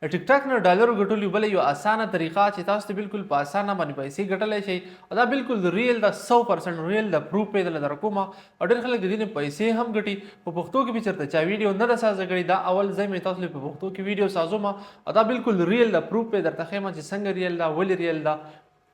ټیک ټاک نه ډالر ګټل یو بل یو اسانه طریقه چې تاسو ته بالکل په اسانه باندې پیسې ګټلای شي او دا بالکل ریل دا 100% ریل دا پروف پیدا در کومه او ډېر خلک د دې پیسې هم ګټي په پښتو کې به چرته چا ویډیو نه د سازه کړي دا اول ځای مې تاسو په پښتو کې ویډیو سازوم او دا بالکل ریل دا پروف پیدا درته ښیم چې څنګه ریل دا ولې ریل دا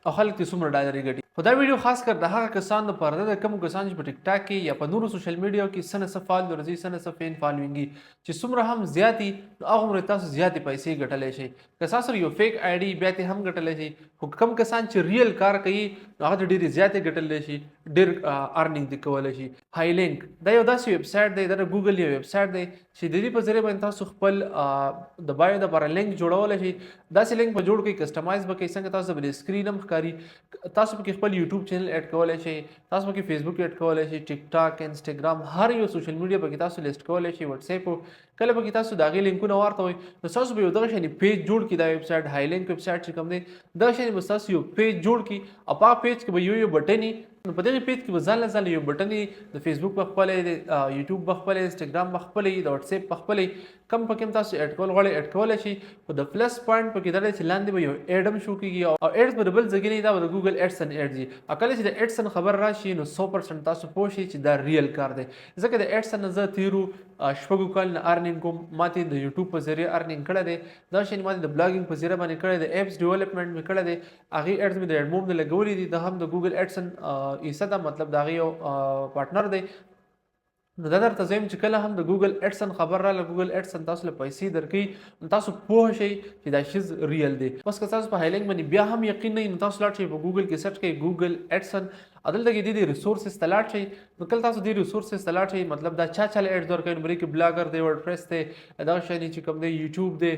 او خلک ته څومره ډالر ګټي خو دا ویډیو خاص کر د هغه کسان لپاره د کوم کسان چې په ټیک ټاک کې یا په نورو سوشل میډیا کې سنه څه فالوورز سنه څه فین فالوینګ چې څومره هم زیاتی هغه عمر تاسو زیاتې پیسې ګټلای شي که تاسو یو فیک آی ډي بیا ته هم ګټلای شي خو کوم کسان چې ریل کار کوي هغه ډېری زیاتې ګټلای شي ډېر ارنینګ دی کولای شي هاي لینک دا یو داسې ویب سایټ دی د ګوګل یو ویب سایټ دی چې د دې په ذریعہ باندې تاسو خپل د بایو د لپاره لینک جوړولای شي داسې لینک په جوړ کې کسټمایز به کوي څنګه تاسو بل سکرین هم ښکاري تاسو په خپل یوټیوب چینل اډ کولای شئ تاسو په فیسبوک اډ کولای شئ ټیک ټاک انسټاګرام هر یو سوشل میډیا په کې تاسو لیست کولای شئ واتس اپ کله په کې تاسو داغه لینکونه ورته وي نو تاسو به یو دغه شنی پیج جوړ کړئ دا ویب سټ هاي لینک ویب سټ چې کوم دی دا شنی به تاسو یو پیج جوړ کړئ او په پیج کې به یو بټن نو په دغه پیج کې به ځل یو بټن د فیسبوک په خپل د یوټیوب په خپل انسټاګرام په خپل د واتس اپ په خپل کم پکې تاسو اډ کول غواړئ اډ کولای شئ او د پلس پوینټ په کې درته چې لاندې به یو اډم شو کیږي او اډز په ډبل ځګنی دا د ګوګل اډسن اډ دي اکل چې د اډسن خبر راشي نو 100% تاسو پوه شئ چې دا ریل کار دی ځکه د اډسن زه تیرو شپږو کال نه ارنینګ کوم ماته د یوټیوب په ذریعہ ارنینګ کړی دی دا شین ماته د بلاګینګ په ذریعہ باندې کړی دی اپس ډیولپمنٹ مې کړی دی هغه اډز مې د اډموم نه لګولې دي د هم د ګوګل اډسن ایسه دا مطلب دا غي پارټنر دی نو دا درته زم چې کله هم د ګوګل اډسن خبر را ګوګل اډسن تاسو له پیسې درکې تاسو پوه شئ چې دا شیز ریل دی بس که تاسو په هاي لینک باندې بیا هم یقین نه نو تاسو لاړ شئ په ګوګل کې سرچ کړئ ګوګل اډسن عدالت کې د ریسورسز تلاټ شي نو کله تاسو د ریسورسز تلاټ شي مطلب دا چا اډ درکې نو کې بلاګر دی ورډپریس دی دا شي چې کوم دی یوټیوب دی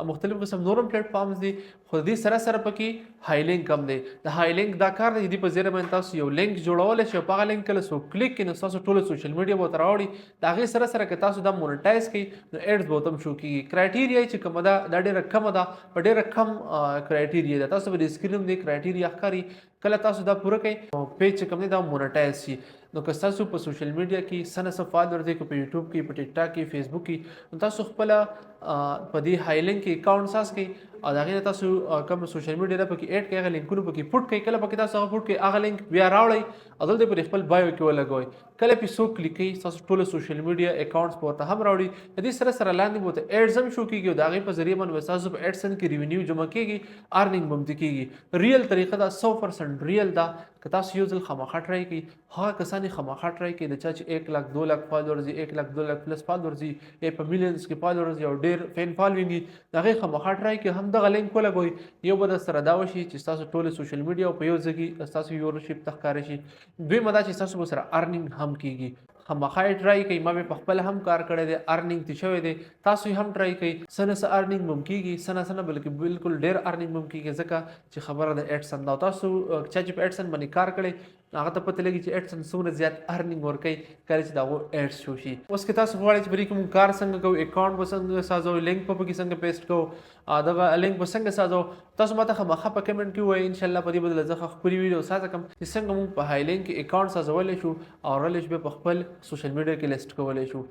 مختلف قسم نورم پلیټ فارمز دي خو دې سره سره پکې هاي لینک هم دی د هاي لینک دا کار دی په ذریعہ باندې تاسو یو لینک جوړول شي په هغه لینک کله سو کلیک کینو تاسو ټول سوشل میډیا به تراوړي دا غي سره سره که تاسو دا مونټایز کړئ نو اډز به تم شو کیږي کرایټیریا چې کوم دا ډیره کم ده په ډیره کم کرایټیریا ده تاسو به سکرین دی کرایټیریا ښکاري کله تاسو دا پوره کړئ پیج چې کوم دی دا مونټایز شي نو که تاسو په سوشل میډیا کې سنه څه فالوور دی په یوټیوب کې په ټیک ټاک کې فیسبوک کې نو تاسو خپل په دې هاي لینک کې اکاونټ ساس کې او دا غي تاسو کوم سوشل میډیا په کې اډ کې هغه لینکونه په کې پټ کې کله په کې تاسو هغه پټ کې هغه لینک بیا راوړئ او دلته پر خپل بایو کې ولګوي کله په سو کلیک کړئ تاسو ټول سوشل میډیا اکاونټس په ته هم راوړي د دې سره سره لاندې بوته اډز هم شو کیږي دا غي په ذریعہ باندې تاسو په اډسن کې ریونیو جمع کیږي ارنینګ بم کیږي ریل طریقه دا 100% ریل دا که تاسو یو ځل خامخا ټرای کړئ هغه کسانې خامخا ټرای کړئ د چا چې 1 لک 2 لک فالوورز 1 لک 2 لک پلس فالوورز یې په میلیونز کې فالوورز یو ډیر فین فالوینګ دا غي خامخا ټرای کړئ هم دغه لینک ولګوي یو به سره دا وشي چې تاسو ټول سوشل میډیا په یو ځای تاسو ویورشپ تخکار شي دوی مدا چې تاسو سره ارنینګ هم کیږي خامخا ټرای کړئ ما په خپل هم کار کړی دی ارنینګ تی شوی دی تاسو هم ټرای کړئ سنه ارنینګ مم کیږي سنه بلکې بالکل ډیر ارنینګ مم کیږي ځکه چې خبره د اډسن دا تاسو چې په اډسن باندې کار کړی هغه ته پته لګي چې اډسن څومره زیات ارنینګ ورکوي کله چې دا اډس شو شي اوس کې تاسو غواړئ چې بری کوم کار څنګه کوو اکاونټ به څنګه سازو لینک په کې څنګه پیسټ کوو دغه لینک به څنګه سازو تاسو ماته خامخا په کمنټ کې وایي ان شاء الله په دې بدله زه خپل ویډیو ساته کوم چې څنګه موږ په هاي لینک کې اکاونټ سازولای شو او رلیش به په خپل سوشل میډیا کې لیست کولای شو